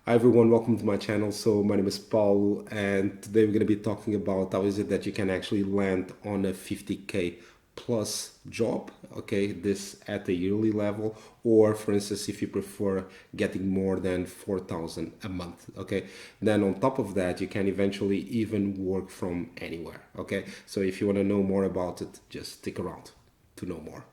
Hi everyone, welcome to my channel. So my name is Paul and today we're going to be talking about how is it that you can actually land on a 50k plus job, okay, this at a yearly level, or for instance if you prefer getting more than 4,000 a month, okay. Then on top of that you can eventually even work from anywhere, okay. So if you want to know more about it, just stick around to know more.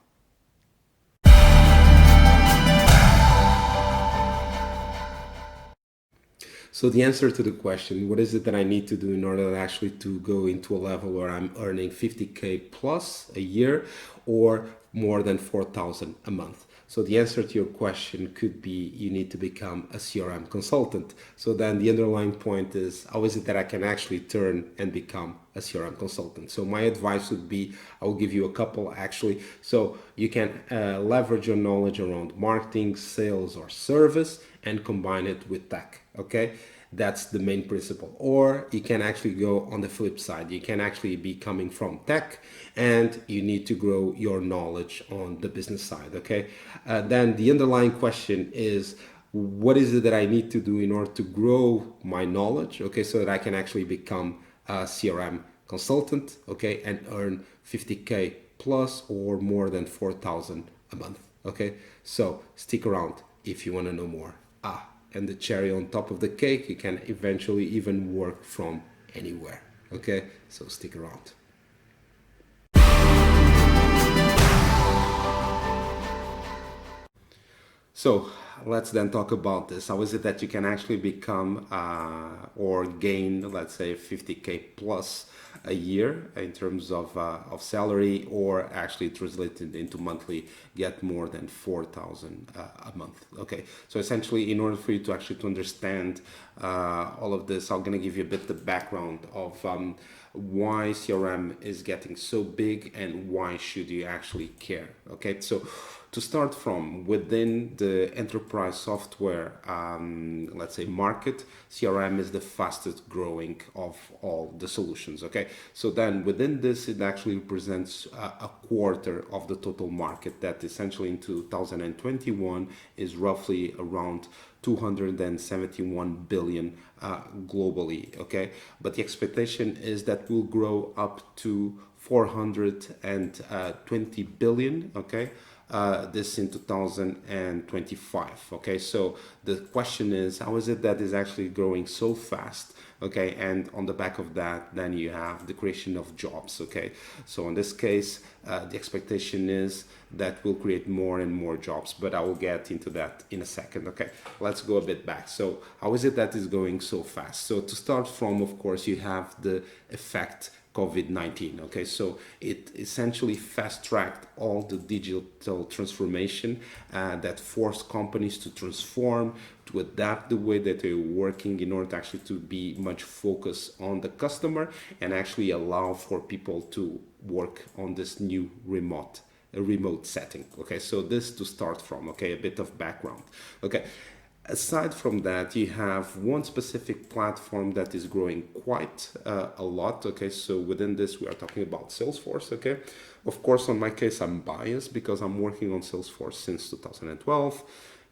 So the answer to the question, what is it that I need to do in order actually to go into a level where I'm earning 50k plus a year or more than 4,000 a month? So the answer to your question could be you need to become a CRM consultant. So then the underlying point is how is it that I can actually turn and become a CRM consultant? So my advice would be I will give you a couple actually. So you can leverage your knowledge around marketing, sales, or service and combine it with tech, okay? That's the main principle. Or you can actually go on the flip side. You can actually be coming from tech and you need to grow your knowledge on the business side, okay? Then the underlying question is, what is it that I need to do in order to grow my knowledge, okay, so that I can actually become a CRM consultant, okay, and earn 50k plus or more than 4,000 a month, okay? So stick around if you want to know more. And the cherry on top of the cake, you can eventually even work from anywhere, okay? So stick around. So let's then talk about this. How is it that you can actually become or gain, let's say, 50k plus a year in terms of salary, or actually translated into monthly, get more than 4,000 a month? Okay, so essentially, in order for you to actually to understand all of this, I'm going to give you a bit the background of why CRM is getting so big and why should you actually care. Okay, so to start from, within the enterprise software, let's say market, CRM is the fastest growing of all the solutions, okay? So then within this, it actually represents a quarter of the total market that essentially in 2021 is roughly around 271 billion globally, okay? But the expectation is that will grow up to 420 billion, okay? This in 2025, okay? So the question is, how is it that is actually growing so fast, okay? And on the back of that, then you have the creation of jobs, okay? So in this case, the expectation is that will create more and more jobs, but I will get into that in a second, okay? Let's go a bit back. So how is it that is going so fast? So to start from, of course, you have the effect COVID-19, okay? So it essentially fast-tracked all the digital transformation that forced companies to transform, to adapt the way that they're working in order to actually to be much focused on the customer and actually allow for people to work on this new remote setting, okay? So this to start from, okay? A bit of background, okay? Aside from that, you have one specific platform that is growing quite a lot, okay? So within this, we are talking about Salesforce, okay? Of course, on my case, I'm biased because I'm working on Salesforce since 2012.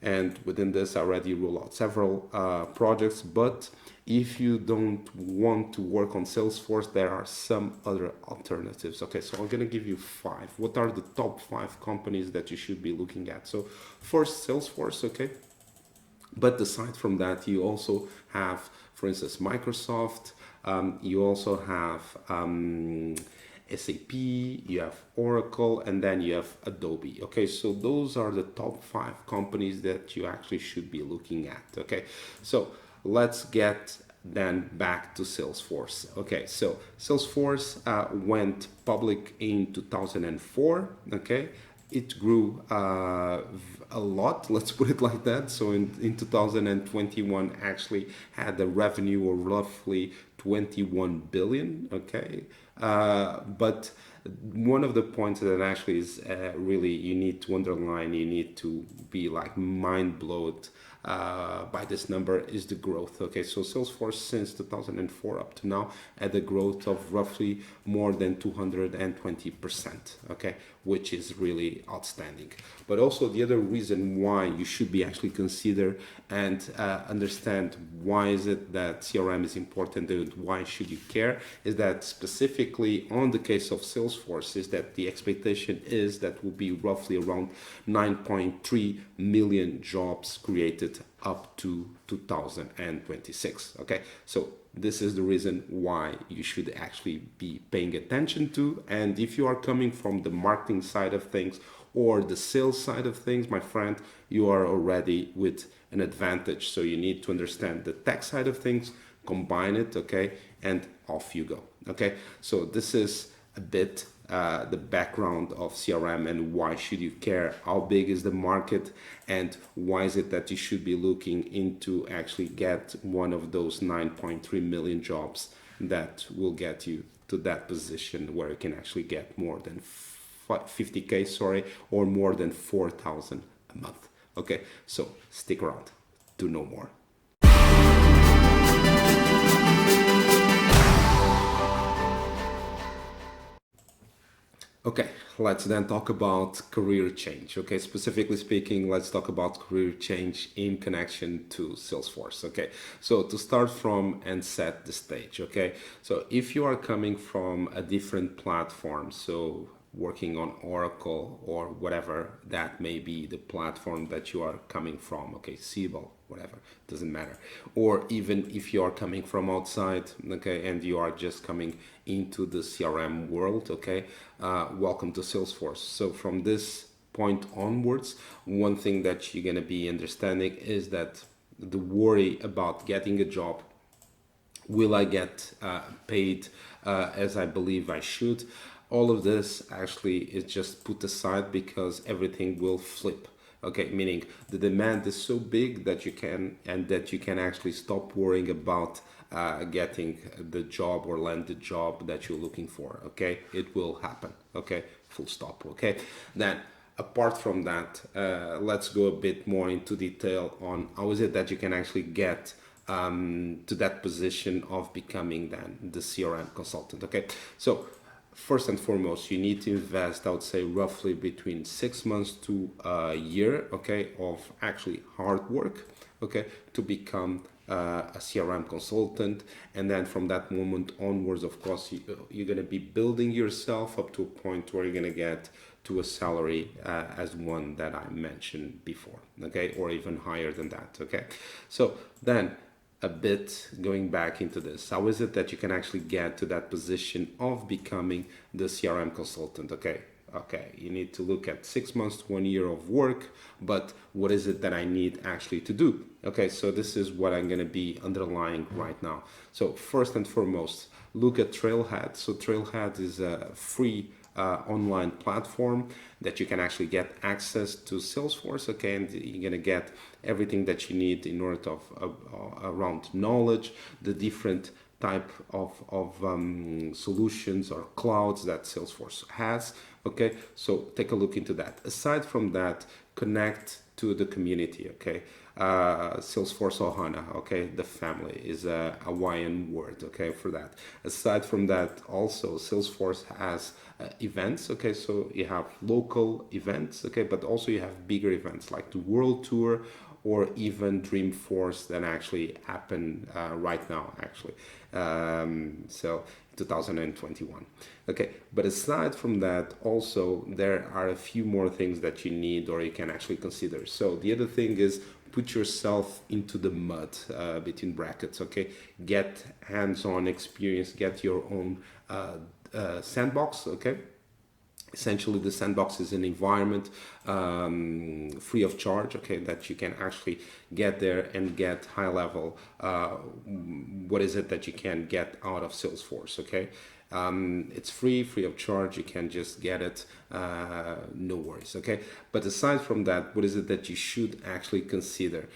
And within this, I already roll out several projects. But if you don't want to work on Salesforce, there are some other alternatives, okay? So I'm gonna give you 5. What are the top 5 companies that you should be looking at? So first, Salesforce, okay? But aside from that, you also have, for instance, Microsoft, you also have SAP, you have Oracle, and then you have Adobe. Okay, so those are the top 5 companies that you actually should be looking at. Okay, so let's get then back to Salesforce. Okay, so Salesforce went public in 2004. Okay, it grew a lot, let's put it like that. So in 2021 actually had a revenue of roughly 21 billion, okay? But one of the points that actually is really you need to underline, you need to be like mind blown by this number is the growth. Okay, so Salesforce since 2004 up to now had a growth of roughly more than 220%. Okay, which is really outstanding. But also the other reason why you should be actually consider and understand why is it that CRM is important and why should you care is that specifically on the case of Salesforce is that the expectation is that will be roughly around 9.3 million jobs created up to 2026. Okay, so this is the reason why you should actually be paying attention to. And if you are coming from the marketing side of things or the sales side of things, my friend, you are already with an advantage. So you need to understand the tech side of things, combine it, okay, and off you go. Okay, so this is a bit the background of CRM and why should you care, how big is the market, and why is it that you should be looking into actually get one of those 9.3 million jobs that will get you to that position where you can actually get more than 50K, sorry, or more than 4,000 a month. Okay, so stick around to know more. Okay, let's then talk about career change. Okay, specifically speaking, let's talk about career change in connection to Salesforce. Okay, so to start from and set the stage. Okay, so if you are coming from a different platform, so working on Oracle or whatever that may be the platform that you are coming from, okay, Siebel, whatever, doesn't matter. Or even if you are coming from outside, okay, and you are just coming into the CRM world, okay, welcome to Salesforce. So from this point onwards, one thing that you're gonna be understanding is that the worry about getting a job, will I get paid as I believe I should? All of this actually is just put aside because everything will flip. Okay, meaning the demand is so big that you can actually stop worrying about getting the job or land the job that you're looking for. Okay, it will happen. Okay, full stop. Okay, then apart from that, let's go a bit more into detail on how is it that you can actually get to that position of becoming then the CRM consultant. Okay, so first and foremost, you need to invest, I would say, roughly between 6 months to a year, okay, of actually hard work, okay, to become a CRM consultant. And then from that moment onwards, of course, you're going to be building yourself up to a point where you're going to get to a salary as one that I mentioned before, okay, or even higher than that, okay. So then a bit going back into this, how is it that you can actually get to that position of becoming the CRM consultant? Okay, you need to look at 6 months to 1 year of work, but what is it that I need actually to do? Okay, so this is what I'm going to be underlying right now. So first and foremost, look at Trailhead. So Trailhead is a free online platform that you can actually get access to Salesforce, okay, and you're gonna get everything that you need in order to around knowledge, the different type of solutions or clouds that Salesforce has. Okay, so take a look into that. Aside from that, connect to the community. Okay, Salesforce Ohana, okay, the family is a Hawaiian word, okay, for that. Aside from that, also Salesforce has events, okay, so you have local events, okay, but also you have bigger events like the World Tour or even Dreamforce that actually happen right now, actually. So 2021. Okay, but aside from that, also there are a few more things that you need or you can actually consider. So the other thing is put yourself into the mud, between brackets, okay? Get hands-on experience, get your own sandbox, okay? Essentially, the sandbox is an environment free of charge, okay, that you can actually get there and get high level. What is it that you can get out of Salesforce, okay? It's free of charge. You can just get it, no worries, okay? But aside from that, what is it that you should actually consider?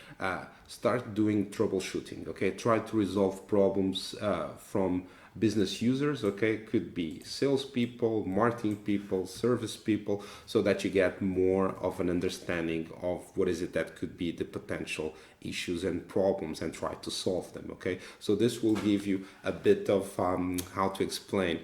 Start doing troubleshooting, okay? Try to resolve problems from business users, okay, could be salespeople, marketing people, service people, so that you get more of an understanding of what is it that could be the potential issues and problems and try to solve them. Okay, so this will give you a bit of how to explain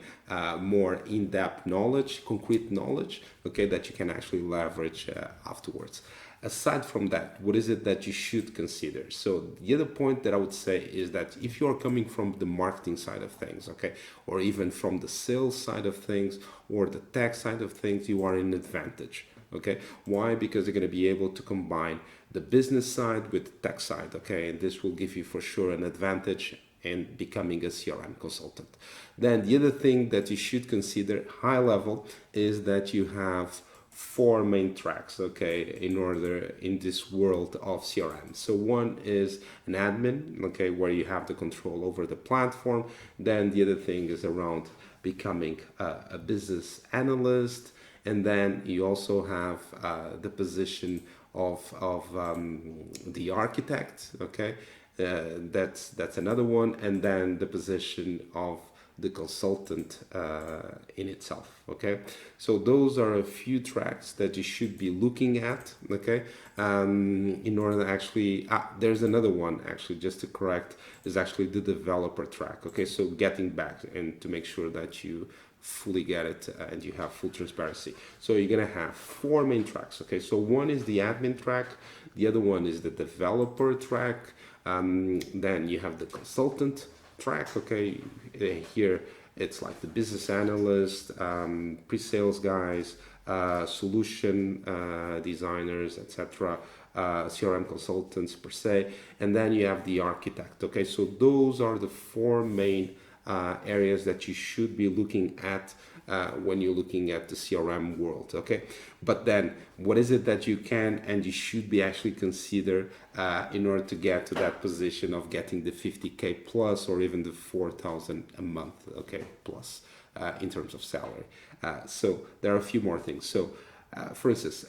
more in-depth knowledge, concrete knowledge, okay, that you can actually leverage afterwards. Aside from that, what is it that you should consider? So the other point that I would say is that if you're coming from the marketing side of things, okay, or even from the sales side of things or the tech side of things, you are in advantage. Okay, why? Because you're going to be able to combine the business side with the tech side. Okay, and this will give you for sure an advantage in becoming a CRM consultant. Then the other thing that you should consider high level is that you have four main tracks, okay, in this world of CRM. So one is an admin, okay, where you have the control over the platform. Then the other thing is around becoming a business analyst. And then you also have the position of the architect, okay, that's another one. And then the position of the consultant in itself. Okay, so those are a few tracks that you should be looking at. Okay, in order to actually there's another one actually, just to correct, is actually the developer track. Okay, so getting back and to make sure that you fully get it and you have full transparency. So you're gonna have four main tracks. Okay, so one is the admin track, the other one is the developer track, then you have the consultant track. Okay, here it's like the business analyst, pre-sales guys, solution designers, etc., CRM consultants per se, and then you have the architect. Okay, so those are the four main areas that you should be looking at when you're looking at the CRM world. Okay, but then what is it that you can and you should be actually consider in order to get to that position of getting the 50K plus or even the 4,000 a month, okay, plus in terms of salary. So there are a few more things. So for instance,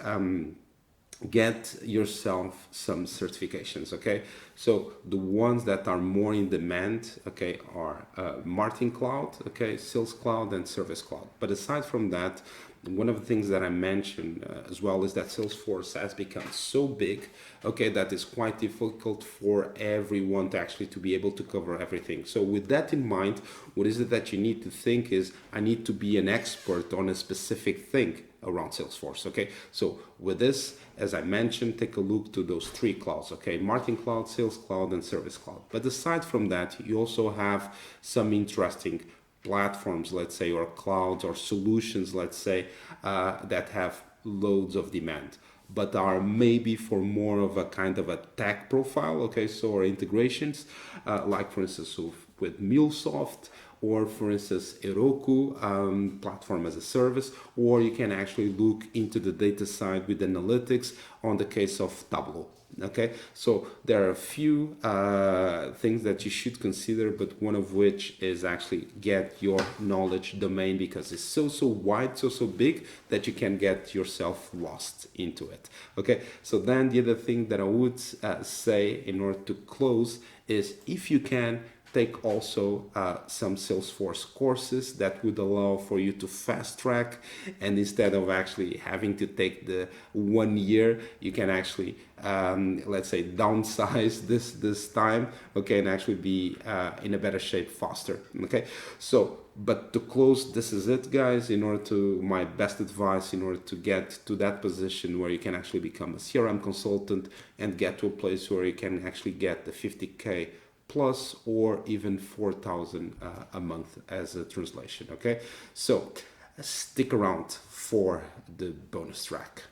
get yourself some certifications. Okay, so the ones that are more in demand, okay, are marketing cloud, okay, sales cloud, and service cloud. But aside from that, one of the things that I mentioned as well is that Salesforce has become so big, okay, that it's quite difficult for everyone to actually to be able to cover everything. So with that in mind, what is it that you need to think is, I need to be an expert on a specific thing around Salesforce. Okay, so with this, as I mentioned, take a look to those three clouds. Okay, marketing cloud, sales cloud, and service cloud. But aside from that, you also have some interesting platforms, let's say, or clouds or solutions, let's say, that have loads of demand, but are maybe for more of a kind of a tech profile. Okay, so or integrations, like for instance with MuleSoft, or for instance Heroku, platform as a service, or you can actually look into the data side with analytics on the case of Tableau. Okay, so there are a few things that you should consider, but one of which is actually get your knowledge domain, because it's so wide, so big that you can get yourself lost into it. Okay, so then the other thing that I would say in order to close is, if you can, take also some Salesforce courses that would allow for you to fast track, and instead of actually having to take the 1 year, you can actually let's say downsize this time, okay, and actually be in a better shape faster. Okay, so but to close, this is it, guys. In order to, my best advice in order to get to that position where you can actually become a CRM consultant and get to a place where you can actually get the 50K plus or even 4,000 a month as a translation. Okay, so stick around for the bonus track.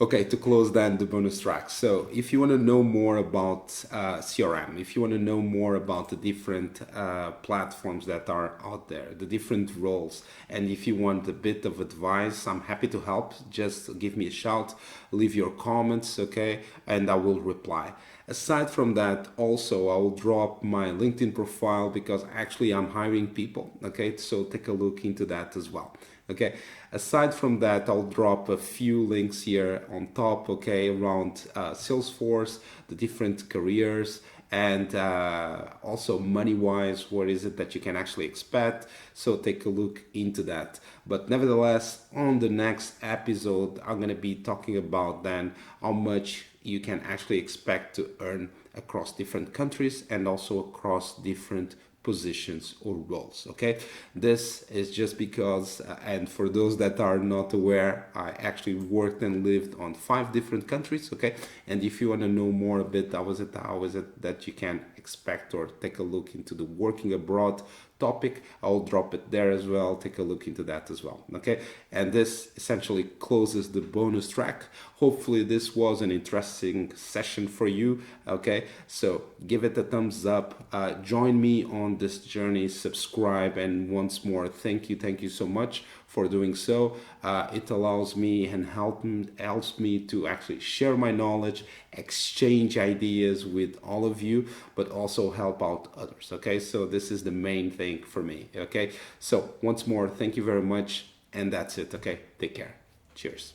Okay, to close then the bonus track. So if you want to know more about CRM, if you want to know more about the different platforms that are out there, the different roles, and if you want a bit of advice, I'm happy to help. Just give me a shout, leave your comments, okay, and I will reply. Aside from that, also I will drop my LinkedIn profile because actually I'm hiring people. Okay, so take a look into that as well. Okay, aside from that, I'll drop a few links here on top. Okay, around Salesforce, the different careers, and also money wise, what is it that you can actually expect. So take a look into that. But nevertheless, on the next episode, I'm going to be talking about then how much you can actually expect to earn across different countries and also across different positions or roles. Okay, this is just because and for those that are not aware, I actually worked and lived on 5 different countries. Okay, and if you want to know more a bit how is it that you can expect or take a look into the working abroad topic, I'll drop it there as well. Take a look into that as well. Okay, and this essentially closes the bonus track. Hopefully this was an interesting session for you. Okay, so give it a thumbs up, join me on this journey, subscribe, and once more, thank you so much for doing so. It allows me and helps me to actually share my knowledge, exchange ideas with all of you, but also help out others. Okay, so this is the main thing for me. Okay, so once more, thank you very much, and that's it. Okay, take care. Cheers.